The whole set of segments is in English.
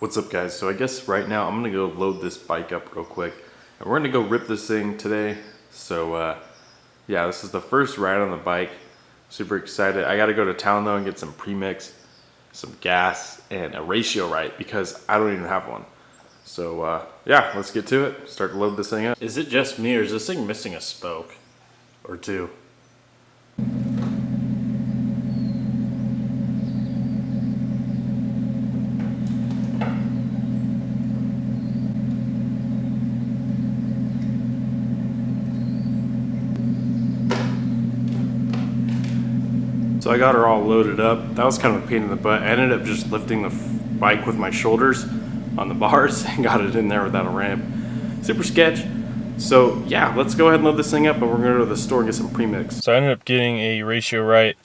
What's up, guys? So I guess right now I'm gonna go load this bike up real quick and we're gonna go rip this thing today. So yeah, this is the first ride on the bike. Super excited. I gotta go to town though and get some premix, some gas, and a ratio right because I don't even have one. So yeah, let's get to it. Start to load this thing up. Is it just me or is this thing missing a spoke or two? So I got her all loaded up. That was kind of a pain in the butt. I ended up just lifting the bike with my shoulders on the bars and got it in there without a ramp. Super sketch. So yeah, let's go ahead and load this thing up, but we're gonna go to the store and get some premix. So I ended up getting a ratio right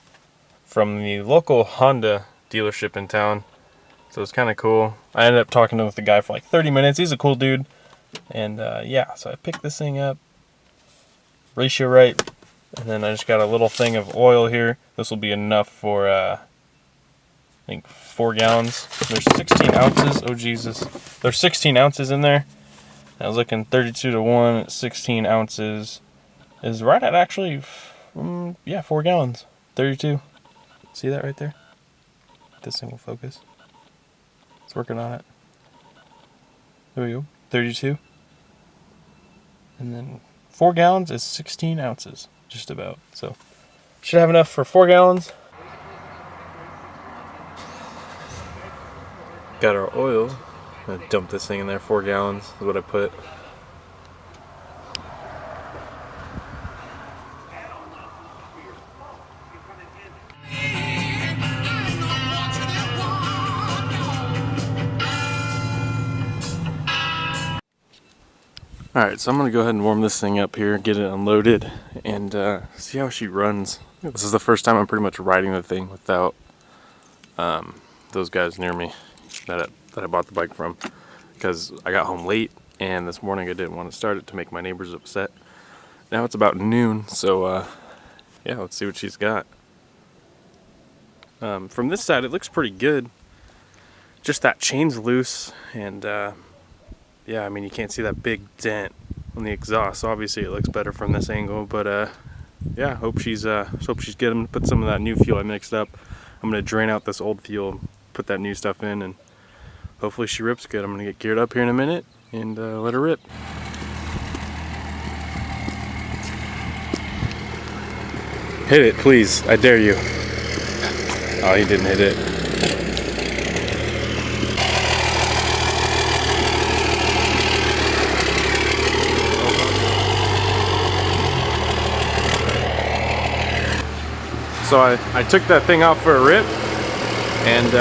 from the local Honda dealership in town. So it's kind of cool. I ended up talking with the guy for like 30 minutes. He's a cool dude. And yeah, so I picked this thing up, ratio right. And then I just got a little thing of oil here. This will be enough for, I think, 4 gallons. There's 16 ounces. Oh, Jesus. There's 16 ounces in there. I was looking 32 to 1. 16 ounces is right at actually, yeah, 4 gallons. 32. See that right there? This thing will focus. It's working on it. There we go. 32. And then 4 gallons is 16 ounces. Just about. So should have enough for 4 gallons. Got our oil. I'm gonna dump this thing in there. 4 gallons is what I put. Alright, so I'm going to go ahead and warm this thing up here, get it unloaded, and see how she runs. This is the first time I'm pretty much riding the thing without those guys near me that I bought the bike from, because I got home late and this morning I didn't want to start it to make my neighbors upset. Now it's about noon, so yeah, let's see what she's got. From this side it looks pretty good, just that chain's loose, and yeah, I mean, you can't see that big dent on the exhaust. So obviously it looks better from this angle, but yeah, hope she's good. I'm gonna put some of that new fuel I mixed up. I'm gonna drain out this old fuel, put that new stuff in, and hopefully she rips good. I'm gonna get geared up here in a minute and let her rip. Hit it, please. I dare you. Oh, he didn't hit it. So I took that thing out for a rip, and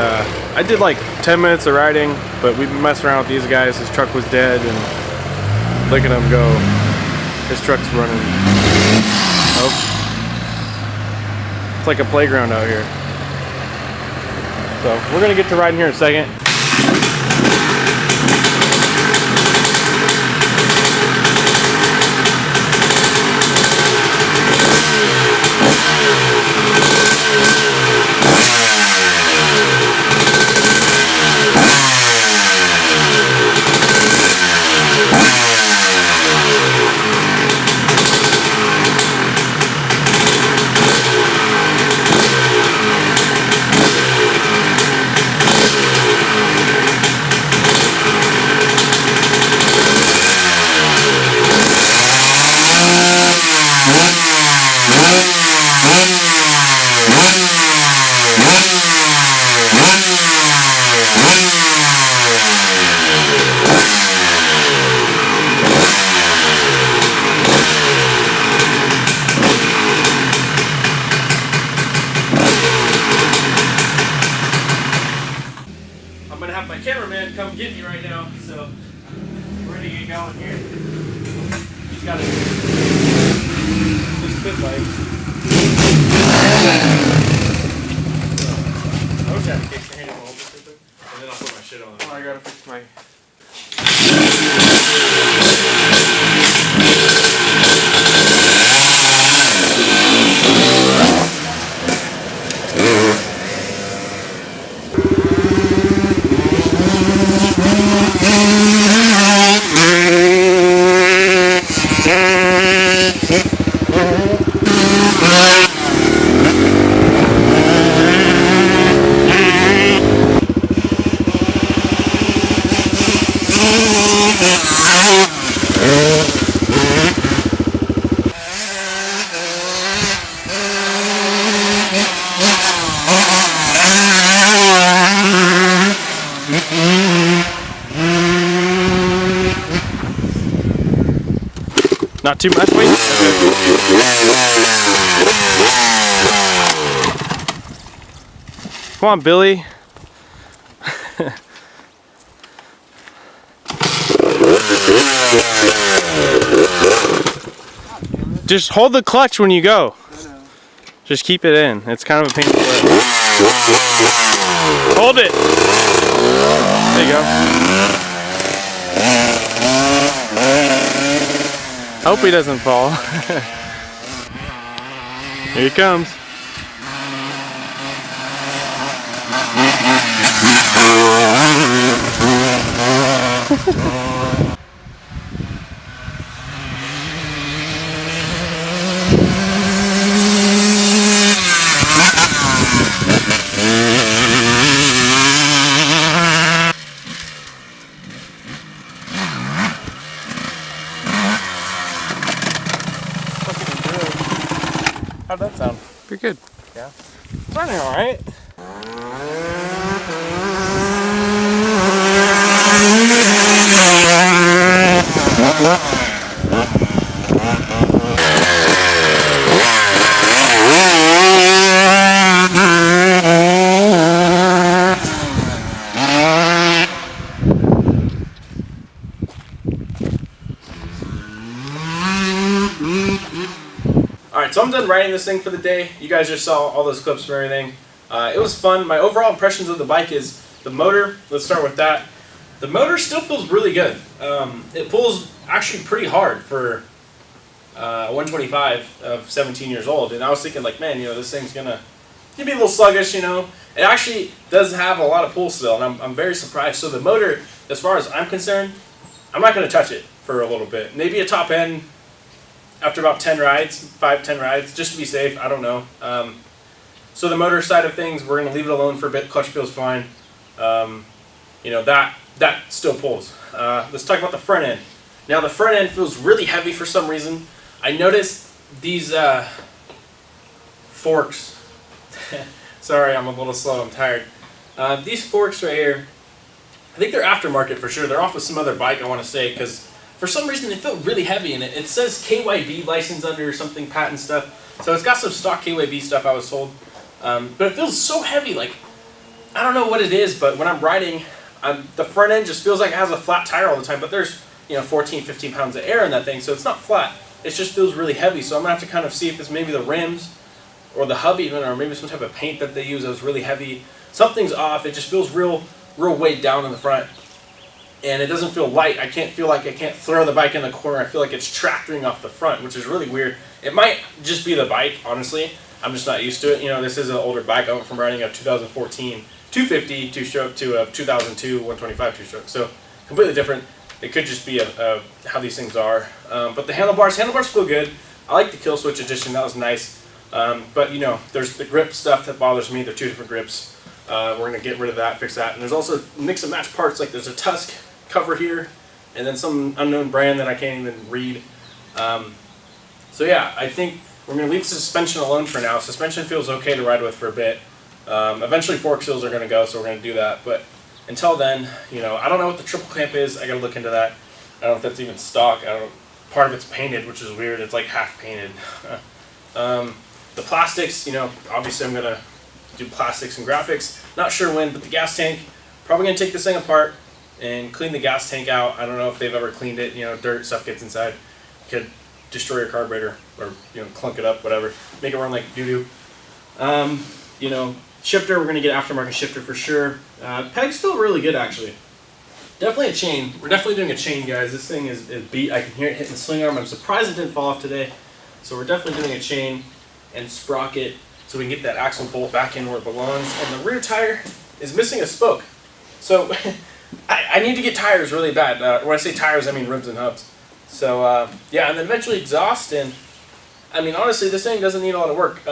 I did like 10 minutes of riding, but we've been messing around with these guys. His truck was dead, and look at him go. His truck's running. Oh. It's like a playground out here. So we're gonna get to riding here in a second. I'm gonna have my cameraman come get me right now, so we're ready to get going here. He's got this fit bike. I wish I had a case to hand him over, and then I'll put my shit on it. Oh, I gotta fix my. Not too much weight? Okay. Come on, Billy. Just hold the clutch when you go. Just keep it in. It's kind of a pain in the butt. Hold it. There you go. Hope he doesn't fall. Here he comes. How'd that sound? Pretty good. Yeah. It's running alright. Alright, so I'm done riding this thing for the day. You guys just saw all those clips and everything. It was fun. My overall impressions of the bike is the motor. Let's start with that. The motor still feels really good. It pulls actually pretty hard for a 125 of 17 years old. And I was thinking like, man, you know, this thing's gonna be a little sluggish, you know. It actually does have a lot of pull still, and I'm very surprised. So the motor, as far as I'm concerned, I'm not gonna touch it for a little bit. Maybe a top end after about 10 rides, 5-10 rides, just to be safe. I don't know. So the motor side of things, we're going to leave it alone for a bit. Clutch feels fine. You know, that still pulls. Let's talk about the front end. Now the front end feels really heavy for some reason. I noticed these forks. Sorry, I'm a little slow. I'm tired. These forks right here, I think they're aftermarket for sure. They're off of some other bike, I want to say, because for some reason they feel really heavy in it. It says KYB license under something, patent stuff. So it's got some stock KYB stuff, I was told. But it feels so heavy, like, I don't know what it is, but when I'm riding, the front end just feels like it has a flat tire all the time, but there's, you know, 14, 15 pounds of air in that thing, so it's not flat. It just feels really heavy, so I'm going to have to kind of see if it's maybe the rims or the hub even, or maybe some type of paint that they use that was really heavy. Something's off. It just feels real weighed down in the front. And it doesn't feel light. I can't feel like I can't throw the bike in the corner. I feel like it's tractoring off the front, which is really weird. It might just be the bike, honestly. I'm just not used to it. You know, this is an older bike. I went from riding a 2014 250 two-stroke to a 2002 125 two-stroke. So completely different. It could just be how these things are. But the handlebars feel good. I like the kill switch edition. That was nice. But you know, there's the grip stuff that bothers me. They're two different grips. We're going to get rid of that, fix that. And there's also mix and match parts. Like there's a Tusk cover here, and then some unknown brand that I can't even read. So yeah, I think we're going to leave the suspension alone for now. Suspension feels okay to ride with for a bit. Eventually fork seals are going to go, so we're going to do that. But until then, you know, I don't know what the triple clamp is. I got to look into that. I don't know if that's even stock. I don't. Part of it's painted, which is weird. It's like half painted. The plastics, you know, obviously I'm going to do plastics and graphics. Not sure when, but the gas tank, probably going to take this thing apart and clean the gas tank out. I don't know if they've ever cleaned it. You know, dirt, stuff gets inside. Could destroy your carburetor or, you know, clunk it up, whatever. Make it run like doo-doo. You know, shifter, we're going to get aftermarket shifter for sure. Peg's still really good, actually. Definitely a chain. We're definitely doing a chain, guys. This thing is beat. I can hear it hitting the swing arm. I'm surprised it didn't fall off today. So we're definitely doing a chain and sprocket so we can get that axle bolt back in where it belongs. And the rear tire is missing a spoke. So I need to get tires really bad. When I say tires, I mean rims and hubs. So yeah, and then eventually exhaust. And I mean, honestly, this thing doesn't need a lot of work.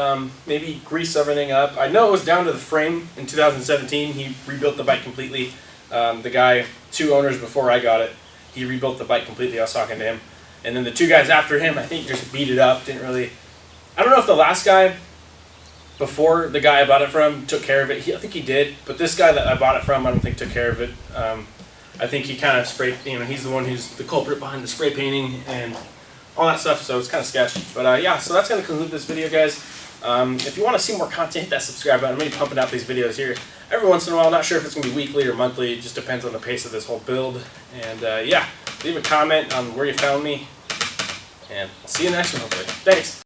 Maybe grease everything up. I know it was down to the frame in 2017. He rebuilt the bike completely. The guy, 2 owners before I got it, he rebuilt the bike completely. I was talking to him. And then the 2 guys after him, I think, just beat it up. Didn't really... I don't know if the last guy, before the guy I bought it from, took care of it. I think he did. But this guy that I bought it from, I don't think took care of it. I think he kind of sprayed... he's the one who's the culprit behind the spray painting and all that stuff. So it's kind of sketchy. But yeah, so that's going to conclude this video, guys. If you want to see more content, hit that subscribe button. I'm going to be pumping out these videos here every once in a while. Not sure if it's going to be weekly or monthly. It just depends on the pace of this whole build. And yeah, leave a comment on where you found me. And I'll see you in the next one, hopefully. Thanks.